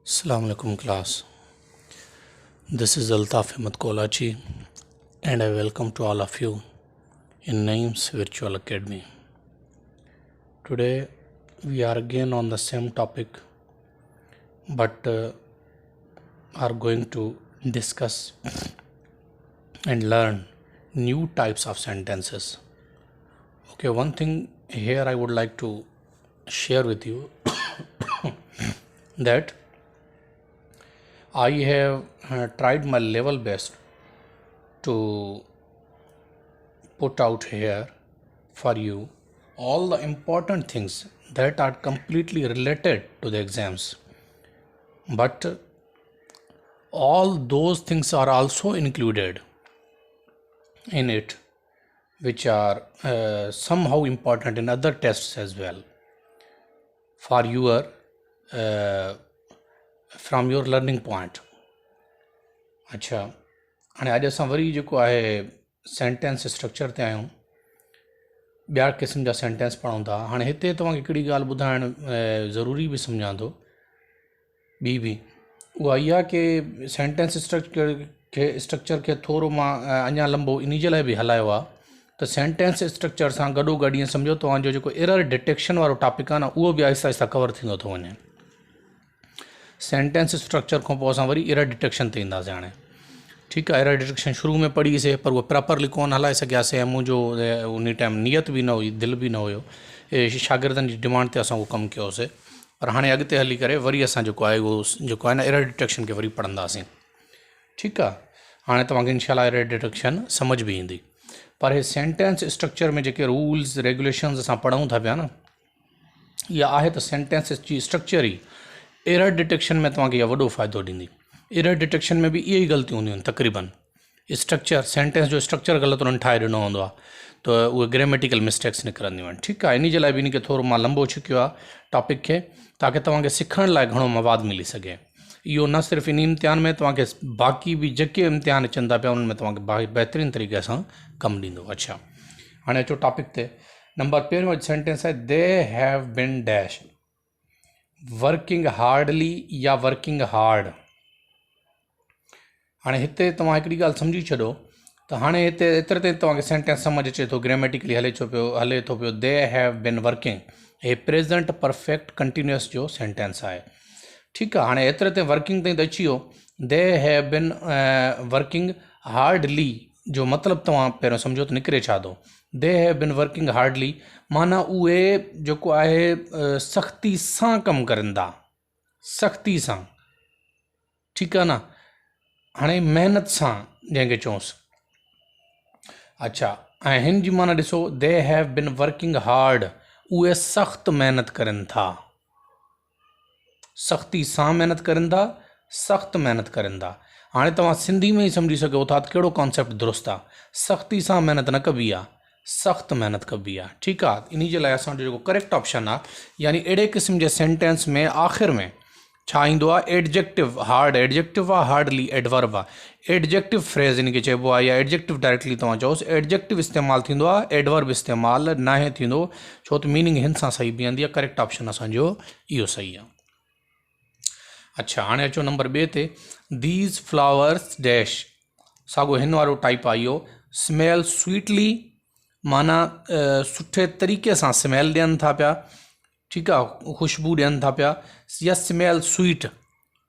Assalamu alaikum class. This is Altaf Ahmed Kolachi and I welcome to all of you in Naeem's Virtual Academy. Today we are again on the same topic but are going to discuss and learn new types of sentences. Okay, one thing here I would like to share with you that I have tried my level best to put out here for you all the important things that are completely related to the exams. But all those things are also included in it, which are somehow important in other tests as well for your from your learning point. अच्छा हाणे अॼु असां वरी जेको आहे sentence structure ते आहियूं, ॿिया क़िस्म जा सेंटेंस पढ़ूं था। हाणे हिते तव्हांखे हिकिड़ी ॻाल्हि ॿुधाइणु ज़रूरी बि सम्झां थो, ॿी बि उहा इहा कि सेंटेंस स्ट्रक्चर खे थोरो मां अञा लंबो इन जे लाइ बि हलायो आहे त सेंटेंस स्ट्रक्चर सां गॾोगॾु ईअं सम्झो तव्हांजो जेको एरर डिटेक्शन वारो टॉपिक आहे न, उहो बि आहिस्ता आहिस्ता कवर थींदो थो वञे। सेंटेंस स्ट्रक्चर खां पोइ असां वरी एरर डिटेक्शन ते ईंदासीं। हाणे ठीकु आहे, एरर डिटेक्शन शुरू में पढ़ीसीं पर उहो प्रॉपरली कोन हलाए सघियासीं ऐं मुंहिंजो उन टाइम नियत बि न हुई, दिलि बि न हुयो, शागिर्दनि जी डिमांड ते असां उहो कमु कयोसीं। पर हाणे अॻिते हली करे वरी असां जेको आहे उहो जेको आहे न एरर डिटेक्शन खे वरी पढ़ंदासीं। ठीकु आहे, हाणे तव्हांखे इनशाला एरर डिटेक्शन सम्झ बि ईंदी। पर हे सेंटेंस स्ट्रक्चर में जेके रूल्स रेगुलेशन्स असां पढ़ूं था पिया न, इहा आहे त सेंटेंस जी स्ट्रक्चर ई एरर डिटेक्शन में तव्हांखे इहा वॾो फ़ाइदो ॾींदी। एरर डिटेक्शन में बि इहे ई ग़लतियूं हूंदियूं आहिनि तक़रीबन। स्ट्रक्चर सेंटेंस जो स्ट्रक्चर ग़लति उन्हनि ठाहे ॾिनो हूंदो आहे त उहे ग्रामेटिकल मिस्टेक्स निकिरंदियूं आहिनि। ठीकु आहे, इन जे लाइ बि इन खे थोरो मां लंबो छिकियो आहे टॉपिक खे, ताकी तव्हांखे सिखण लाइ घणो मवाद मिली सघे। इहो न सिर्फ़ु इन इम्तिहान में, तव्हांखे बाक़ी बि जेके इम्तिहान अचनि था पिया उन्हनि में तव्हांखे बहितरीन तरीक़े सां कमु ॾींदो। अच्छा हाणे अचो टॉपिक ते। नंबर पहिरियों सेंटेंस आहे दे have bin dash, working hardly या वर्किंग हार्ड। हाणे हिते तव्हां हिकिड़ी ॻाल्हि सम्झी छॾो त हाणे हिते एतिरे ते तव्हांखे सेंटेंस सम्झ अचे थो, ग्रामेटिकली हले थो पियो दे हैव बिन वर्किंग, हे प्रेज़ेंट परफेक्ट कंटिन्यूअस जो सेंटेंस आहे। ठीकु आहे, हाणे एतिरे ते वर्किंग ताईं त अची वियो। दे हैव बिन वर्किंग हार्डली जो मतिलबु तव्हां पहिरियों सम्झो त निकिरे छा थो। दे हैव बिन वर्किंग हार्डली माना उहे जेको आहे सख़्ती सां कमु करनि था, सख़्ती सां। ठीकु आहे न, हाणे महिनत सां जंहिंखे चऊंसि। अच्छा, ऐं हिन जी माना ॾिसो, दे हैव बिन वर्किंग हार्ड, उहे सख़्तु महिनत करनि था, सख़्ती सां महिनत करनि था, सख़्तु महिनत करनि था। हाणे तव्हां सिंधी में ई सम्झी सघो था त कहिड़ो कॉन्सेप्ट दुरुस्त आहे। सख़्ती सां महिनत न कबी आहे, सख़्तु महिनत कबी आहे। ठीकु आहे, इन जे लाइ असांजो जेको करेक्ट ऑप्शन आहे, यानी अहिड़े क़िस्म जे सेंटेंस में आख़िर में छा ईंदो आहे, एडजेक्टिव। हार्ड एडजेक्टिव आहे, हार्डली एडवर्ब आहे। एडजेक्टिव फ्रेज़ इन खे चइबो आहे, या एडजेक्टिव डायरेक्टली तव्हां चओसि। एडजेक्टिव इस्तेमालु थींदो आहे, एडवर्ब इस्तेमालु नाहे थींदो, छो त मीनिंग हिन सां सही बीहंदी आहे। करेक्ट ऑप्शन असांजो इहो सही आहे। अच्छा हाणे अचो नंबर ॿिए ते। दीज फ्लावर्स डैश, साॻियो हिन वारो टाइप आहे इहो। स्मेल स्वीटली माना सुठे तरीक़े सां स्मेल ॾियनि था पिया। ठीकु आहे, ख़ुशबू ॾियनि था पिया। या स्मेल स्वीट,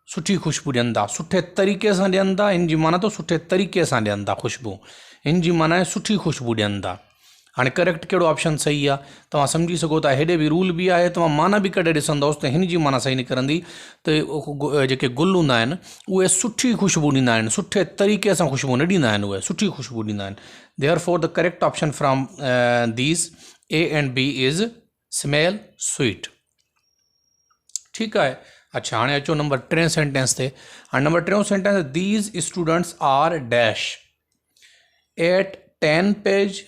सुठी ख़ुशबू ॾियनि था, सुठे तरीक़े सां ॾियनि था। हिन जी माना त सुठे तरीक़े सां ॾियनि था ख़ुशबू, हिन जी माना आहे सुठी ख़ुशबू ॾियनि था। हाणे करेक्ट कहिड़ो ऑप्शन सही आहे तव्हां सम्झी सघो था। हेॾे बि रूल बि आहे, तव्हां माना बि कॾहिं ॾिसंदोसि त हिन जी माना सही निकिरंदी त जेके गुल हूंदा आहिनि उहे सुठी ख़ुशबू ॾींदा आहिनि, सुठे तरीक़े सां ख़ुशबू न ॾींदा आहिनि, उहे सुठी ख़ुशबू ॾींदा आहिनि। Therefore the correct option from these A and B is smell sweet. ठीकु आहे। अच्छा हाणे अचो नंबर टे सेंटेंस ते। हाणे नंबर टियों sentence, these students are dash at 10 page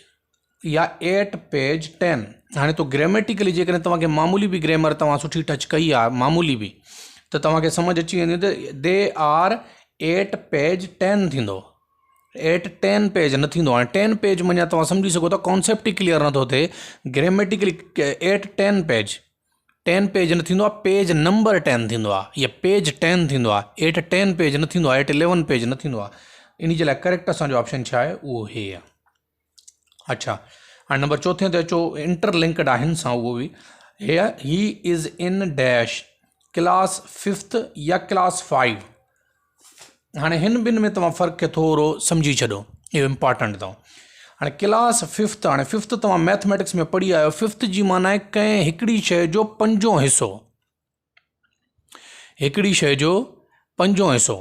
या 8 पेज 10। हाणे तो ग्रामेटिकली जेकॾहिं तव्हांखे मामूली बि ग्रामर तव्हां सुठी टच कई आहे, मामूली बि, त तव्हांखे सम्झ अची वेंदी त दे आर 8 पेज 10 थींदो, 8 10 पेज न थींदो। हाणे 10 पेज मञा तव्हां सम्झी सघो था कॉन्सेप्ट ई क्लियर नथो थिए। ग्रामेटिकली 8 10 पेज 10 पेज न थींदो आहे, पेज नंबर 10 थींदो आहे, या पेज 10 थींदो आहे, 8 10 पेज न थींदो आहे, 8 11 पेज न थींदो आहे। इन जे लाइ करेक्ट असांजो ऑप्शन छा आहे, उहो हे आहे। अच्छा, हाणे नंबर चौथे ते अचो, इंटरलिंक्ड आहे हिन सां उहो बि। हे he is in dash class 5th या क्लास 5। हाणे हिन ॿिनि में तव्हां फ़र्क़ु खे थोरो सम्झी छॾो, इहो इम्पॉर्टेंट अथव। हाणे क्लास 5th, हाणे 5th तव्हां मैथमेटिक्स में पढ़ी आहियो, 5th जी माना आहे कंहिं हिकिड़ी शइ जो 5हों हिसो, हिकिड़ी शइ जो 5हों हिसो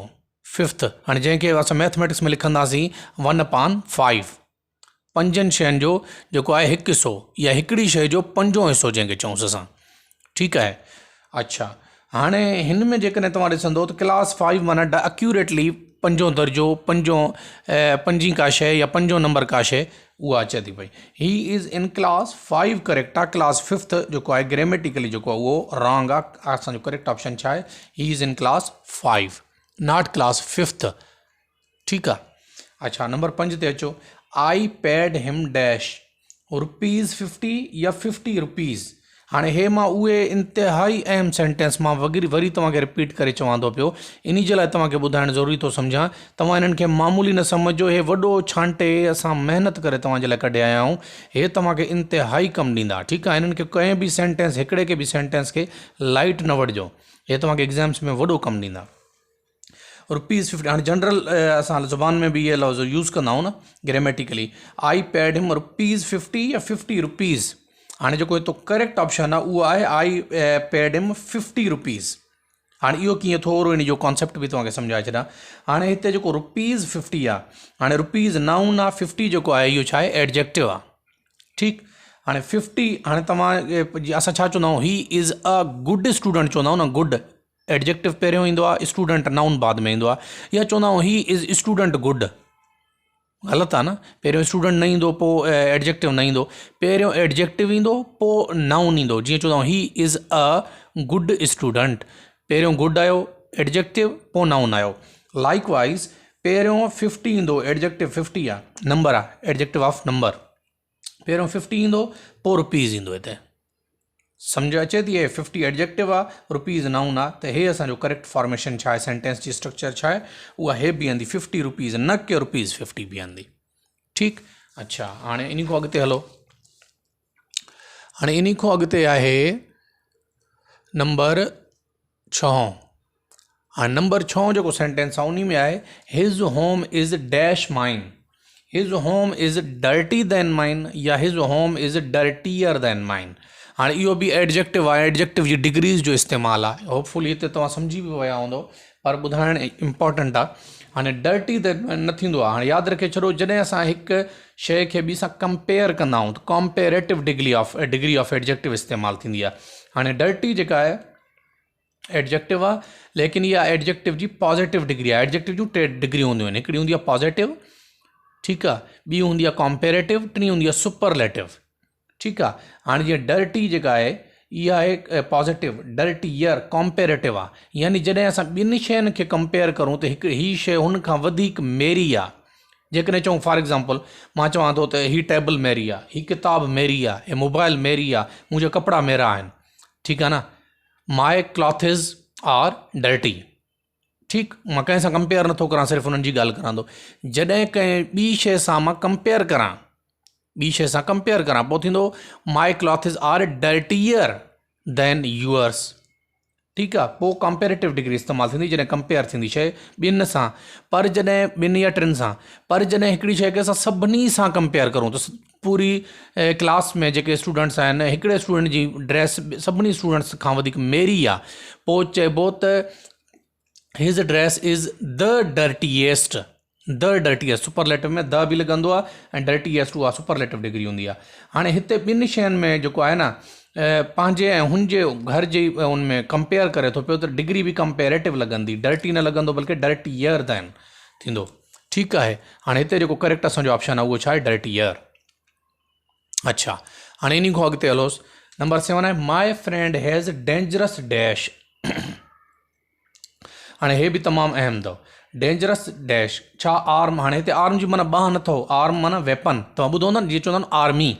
5th। हाणे जंहिंखे असां मैथमेटिक्स में लिखंदासीं 1/5, 5 शयुनि जो जेको आहे 1 हिसो, या हिकिड़ी शइ जो 5हों हिसो जंहिंखे चऊंसि असां, ठीकु आहे। अच्छा, हाणे हिन में जेकॾहिं तव्हां ॾिसंदो त क्लास 5 माना एक्यूरेटली 5हों दर्जो, 5वीं का शइ या 5हों नंबर का शइ, उहा अचे थी पई। He is in class 5 correct आहे। क्लास 5th जेको आहे ग्रामेटिकली जेको आहे उहो रॉन्ग आहे। असांजो करेक्ट ऑप्शन छा आहे, he is in class 5 not class 5th, ठीकु आहे। अच्छा, नंबर 5 ते अचो, आई पेड हिम डैश ₹50 या ₹50। हाणे हे मां उहे इंतिहाई अहम सेंटेंस मां वरी तव्हांखे रिपीट करे चवां थो पियो, इन जे लाइ तव्हांखे ॿुधाइणु ज़रूरी थो सम्झां। तव्हां इन्हनि खे मामूली न सम्झो, हे वॾो छांटे असां महिनत करे तव्हांजे लाइ कढे आया आहियूं। हे तव्हांखे इंतिहाई कमु ॾींदा, ठीकु आहे। इन्हनि खे कंहिं बि सेंटेंस, हिकिड़े के बि सेंटेंस खे लाइट न वठिजो, हे तव्हांखे एग्ज़ाम्स में वॾो कमु ॾींदा। ₹50, हाणे जनरल असां ज़ुबान में बि इहे लफ़्ज़ यूज़ कंदा आहियूं न ग्रामेटिकली। आई पेड हिम ₹50 या ₹50। हाणे जेको हितो करेक्ट ऑप्शन आहे उहो आहे आई पेड हिम ₹50। हाणे इहो कीअं थोरो इन जो कॉन्सेप्ट बि तव्हांखे सम्झाए छॾियां। हाणे हिते जेको ₹50 आहे, हाणे रुपीज़ नाउन आहे, 50 जेको आहे इहो छा आहे, एडजेक्टिव आहे, ठीकु। हाणे 50, हाणे तव्हां असां छा चवंदा आहियूं, he is a good student चवंदा आहियूं न, गुड एडजेक्टिव पहिरियों ईंदो आहे, स्टूडेंट नाउन बाद में ईंदो आहे। या चवंदा आहियूं ही इज़ स्टूडेंट गुड, ग़लति आहे न, पहिरियों स्टूडेंट न ईंदो, पोइ एडजेक्टिव न ईंदो, पहिरियों एडजेक्टिव ईंदो, पोइ नाउन ईंदो। जीअं चवंदा आहियूं he is a good student, पहिरियों गुड आयो, एडजेक्टिव, पोइ नाउन आयो। लाइक वाइज़ पहिरियों 50 ईंदो, एडजेक्टिव 50 आहे, नंबर आहे, एडजेक्टिव ऑफ नंबर, पहिरियों 50 ईंदो, पोइ रुपीज़ ईंदो। हिते सम्झ अचे थी, हे 50 एडजेक्टिव आहे, रुपीज़ नाउन आहे, त हे असांजो करेक्ट फॉर्मेशन छा आहे, सेंटेंस जी स्ट्रक्चर छा आहे, उहा हे बीहंदी ₹50, न कि ₹50 बीहंदी, ठीकु। अच्छा, हाणे इन खां अॻिते हलो। हाणे इन खां अॻिते आहे नंबर 6। हाणे नंबर 6 जेको सेंटेंस आहे उन में आहे, his home is dash mine, his home is dirty than mine, या his home is dirtier than mine. हाणे इहो बि एडजेक्टिव आहे, एडजेक्टिव जी डिग्रीज़ जो इस्तेमालु आहे। होपफुली हिते तव्हां सम्झी बि विया हूंदो, पर ॿुधाइणु इम्पॉर्टेंट आहे। हाणे डर्टी त न थींदो आहे। हाणे यादि रखे छॾो, जॾहिं असां हिकु शइ खे ॿी सां कंपेयर कंदा आहियूं त कॉम्पेरेटिव डिग्री ऑफ एडजेक्टिव इस्तेमालु थींदी आहे। हाणे डर्टी जेका आहे एडजेक्टिव आहे, लेकिन इहा एडजेक्टिव जी पॉज़िटिव डिग्री आहे। एडजेक्टिव जूं 3 डिग्रियूं हूंदियूं आहिनि, हिकिड़ी हूंदी आहे पॉज़िटिव, ठीकु आहे, ॿी हूंदी आहे कॉम्पेरेटिव, टी हूंदी आहे सुपरलेटिव, ठीकु आहे। हाणे जीअं डर्टी जेका आहे इहा आहे पॉज़िटिव, डर्टियर कॉम्पेरेटिव आहे, यानी जॾहिं असां ॿिनि शयुनि खे कंपेयर करूं त हिकु हीअ शइ हुन खां वधीक मेरी आहे। जेकॾहिं चऊं फॉर एग्ज़ाम्पल, मां चवां थो त हीअ टेबल मेरी आहे, हीअ किताब मेरी आहे, हीअ मोबाइल मेरी आहे, मुंहिंजा कपिड़ा मेरा आहिनि, ठीकु आहे न। माई क्लॉथिज़ आर डर्टी, ठीकु। मां कंहिं सां कंपेयर नथो करां, सिर्फ़ु उन्हनि जी ॻाल्हि करां थो। जॾहिं कंहिं ॿी शइ सां मां कंपेयर करां, ॿी शइ सां कंपेयर करां, पोइ थींदो माई क्लॉथिज़ आर डर्टियर दैन यूअर्स, ठीकु आहे। पोइ कंपेरेटिव डिग्री इस्तेमालु थींदी जॾहिं कंपेयर थींदी शइ ॿिनि सां। पर जॾहिं 2 या 3 सां, पर जॾहिं हिकिड़ी शइ खे असां सभिनी सां कंपेयर करूं त पूरी क्लास में जेके स्टूडेंट्स आहिनि, हिकिड़े स्टूडेंट जी ड्रेस सभिनी स्टूडेंट्स खां वधीक मेरी आहे, पोइ चइबो त his dress is the dirtiest, the dirtiest, superlative में द बि लॻंदो आहे ऐं डर्टीएस्ट उहा सुपरलेटिव डिग्री हूंदी आहे। हाणे हिते 2 शयुनि में जेको आहे न पंहिंजे ऐं हुनजे घर जे उन में कंपेयर करे थो पियो, त डिग्री बि कंपेरेटिव लॻंदी, डर्टी न लॻंदो बल्कि डर्टियर दैन थींदो, ठीकु आहे। हाणे हिते जेको करेक्ट असांजो ऑप्शन आहे उहो छा आहे, डर्टियर। अच्छा, हाणे इन खां अॻिते हलोसि। नंबर 7 आहे, my friend has dangerous dash. हाणे हे बि तमामु अहम अथव, डेंजरस डैश छा, आर्म। हाणे हिते आर्म जी माना बाह न अथव, आर्म माना वेपन, तव्हां ॿुधो न, जीअं चवंदा आहिनि आर्मी,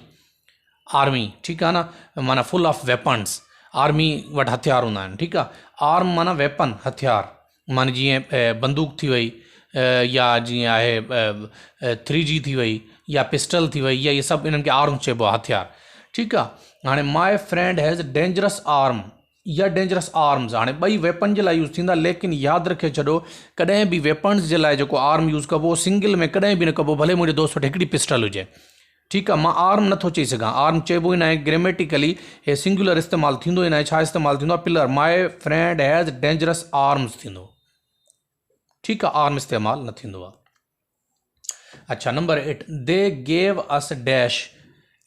आर्मी, ठीकु आहे न, माना फुल ऑफ वेपन्स। आर्मी वटि हथियार हूंदा आहिनि, ठीकु आहे। आर्म माना वेपन, हथियार, माना जीअं बंदूक थी वई, या जीअं आहे 3G थी वई, या पिस्टल थी वई, या इहे सभु इन्हनि खे आर्म चइबो आहे, हथियार, ठीकु आहे। हाणे my friend has dangerous arm या डेंजरस आर्म्स, हाणे ॿई वेपन जे लाइ यूज़ थींदा, लेकिन यादि रखे छॾो कॾहिं बि वेपन्स जे लाइ जेको आर्म यूज़ कबो सिंगल में कॾहिं बि न कबो, भले मुंहिंजे दोस्त वटि हिकिड़ी पिस्टल हुजे, ठीकु आहे। मां आर्म नथो चई सघां, आर्म चइबो ई न आहे, ग्रामेटिकली हे सिंगुलर इस्तेमालु थींदो ई न आहे। छा इस्तेमालु थींदो आहे, pillar, my friend has dangerous arms थींदो, ठीकु आहे, आर्म इस्तेमालु न थींदो आहे। अच्छा, number 8, they gave us dash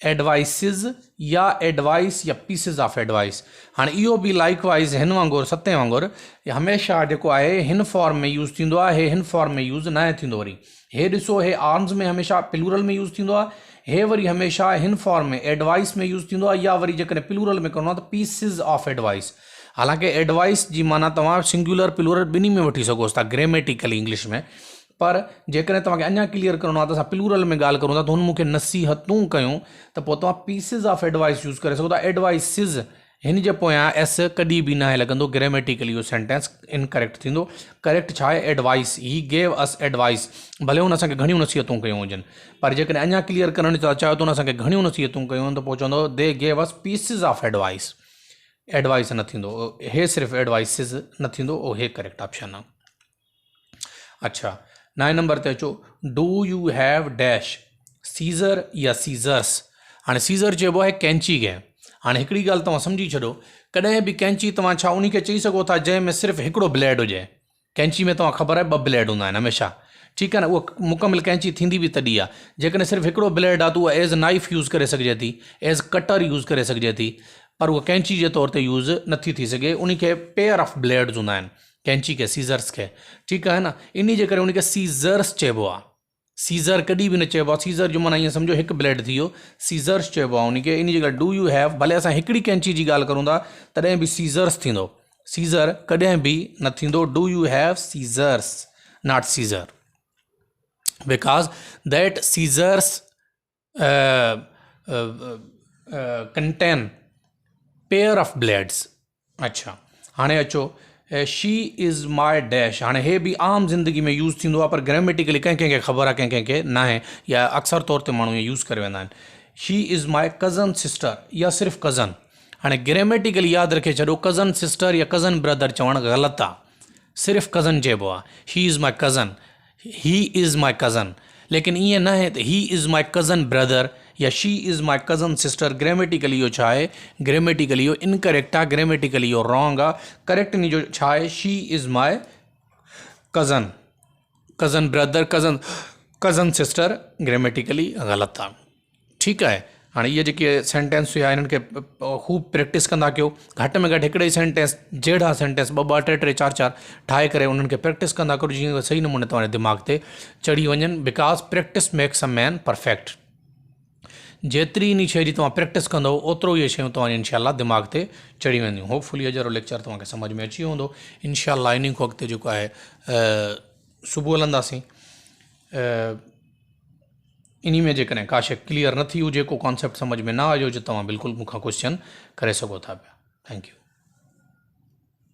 advices या एडवाइस या पीसिस ऑफ एडवाइस। हाणे इहो बि लाइक वाइज़ हिन वांगुरु, सतें वांगुरु हमेशह जेको आहे हिन फॉर्म में यूज़ थींदो आहे, हे हिन फॉर्म में यूज़ न थींदो। वरी हे ॾिसो, हे आर्म्स में हमेशह प्लूरल में यूज़ थींदो आहे, हे वरी हमेशह हिन फॉर्म में एडवाइस में यूज़ थींदो आहे, या वरी जेकॾहिं प्लूरल में करिणो आहे त पीसिस ऑफ एडवाइस। हालांकि एडवाइस जी माना तव्हां सिंगुलर प्लूरल ॿिन्ही में वठी सघो था ग्रामेटिकली इंग्लिश में, पर जेकॾहिं तव्हांखे अञा क्लियर करिणो आहे त असां प्लूरल में ॻाल्हि करूं था त हुन मूंखे नसीहतूं कयूं, त पोइ तव्हां पीसिस ऑफ एडवाइस यूज़ करे सघो था। एडवाइसिस हिन जे पोयां एस कॾहिं बि न आहे लॻंदो, ग्रामेटिकली इहो सेंटेंस इनकरेक्ट थींदो। करेक्ट छा आहे, advice, he gave us advice. भले हुन असांखे घणियूं नसीहतूं कयूं हुजनि, पर जेकॾहिं अञा क्लियर करण था चाहियो त हुन असांखे घणियूं नसीहतूं कयूं त पोइ चवंदो they gave us pieces of advice. Advice न थींदो, हे सिर्फ़ु एडवाइसिस न थींदो, उहो हे करेक्ट ऑप्शन आहे। अच्छा, 9 नंबर ते अचो, do you have dash scissor या सीज़र्स। हाणे सीज़र चइबो आहे कैंची खे। हाणे हिकिड़ी ॻाल्हि तव्हां सम्झी छॾो, कॾहिं बि कैंची तव्हां छा उन खे चई सघो था जंहिंमें सिर्फ़ु हिकिड़ो ब्लेड हुजे। कैंची में तव्हां ख़बर आहे 2 ब्लेड हूंदा आहिनि हमेशह, ठीकु आहे न, उहा मुकमिल कैंची थींदी बि तॾहिं आहे। जेकॾहिं सिर्फ़ु हिकिड़ो ब्लेड आहे त उहा एज़ नाइफ यूज़ करे सघिजे थी, एज़ कटर यूज़ करे सघिजे थी, पर उहा कैंची जे तौर ते यूज़ नथी थी सघे। उन खे पेयर ऑफ ब्लेड्स हूंदा आहिनि कैंची खे, सीज़र्स खे, ठीकु आहे न, इन जे करे उनखे सीज़र्स चइबो आहे। सीज़र कॾहिं बि न चइबो आहे, सीज़र जो माना ईअं सम्झो हिकु ब्लेड थी वियो, सीज़र्स चइबो आहे उनखे। इन जी ॻाल्हि डू यू हैव, भले असां हिकिड़ी कैंची जी ॻाल्हि करूं था तॾहिं बि सीज़र्स थींदो, सीज़र कॾहिं बि न थींदो। Do you have scissors, not scissor, because that scissors contain pair of blades. अच्छा, हाणे अचो, शी इज़ माई डैश। हाणे हे बि आम ज़िंदगी में यूज़ थींदो आहे, पर ग्रामेटिकली कंहिं कंहिंखे ख़बर आहे, कंहिं कंहिंखे न आहे, या अक्सर तौर ते माण्हू इहे यूज़ करे वेंदा आहिनि। She is my cousin sister, या सिर्फ़ु कज़न। हाणे ग्रामेटिकली यादि रखे छॾो, कज़न सिस्टर या कज़न ब्रदर चवणु ग़लति आहे, सिर्फ़ु कज़न चइबो आहे। He is my cousin, he is my cousin, लेकिन ईअं न आहे त he is my cousin brother या she is my cousin sister. Grammatically इहो छा आहे, ग्रामेटिकली इहो इनकरेक्ट आहे, ग्रामेटिकली इहो रॉन्ग आहे। करेक्ट इन जो छा आहे, she is my cousin, cousin brother, cousin sister grammatically ग़लति आहे, ठीकु आहे। हाणे इहे जेके सेंटेंस हुआ इन्हनि खे ख़ूब प्रैक्टिस कंदा कयो, घटि में घटि हिकिड़े ई सेंटेंस, जहिड़ा सेंटेंस 2-2, 3-3, 4-4 ठाहे करे उन्हनि खे प्रैक्टिस कंदा करो, जीअं सही नमूने तव्हांजे दिमाग़ ते चढ़ी वञनि। Because practice makes a man perfect. जेतिरी इन शइ जी तव्हां प्रैक्टिस कंदो ओतिरो इहे शयूं तव्हांजे इनशाला दिमाग़ ते चढ़ी वेंदियूं। होपफुली अॼु जो लेक्चर तव्हांखे सम्झ में अची वेंदो। इनशाला इन खां अॻिते जेको आहे सुबुह हलंदासीं। इन में जेकॾहिं का शइ क्लियर न थी हुजे, को कॉन्सेप्ट सम्झ में न आयो हुजे, तव्हां बिल्कुलु मूंखां क्वेश्चन करे सघो था पिया। Thank U.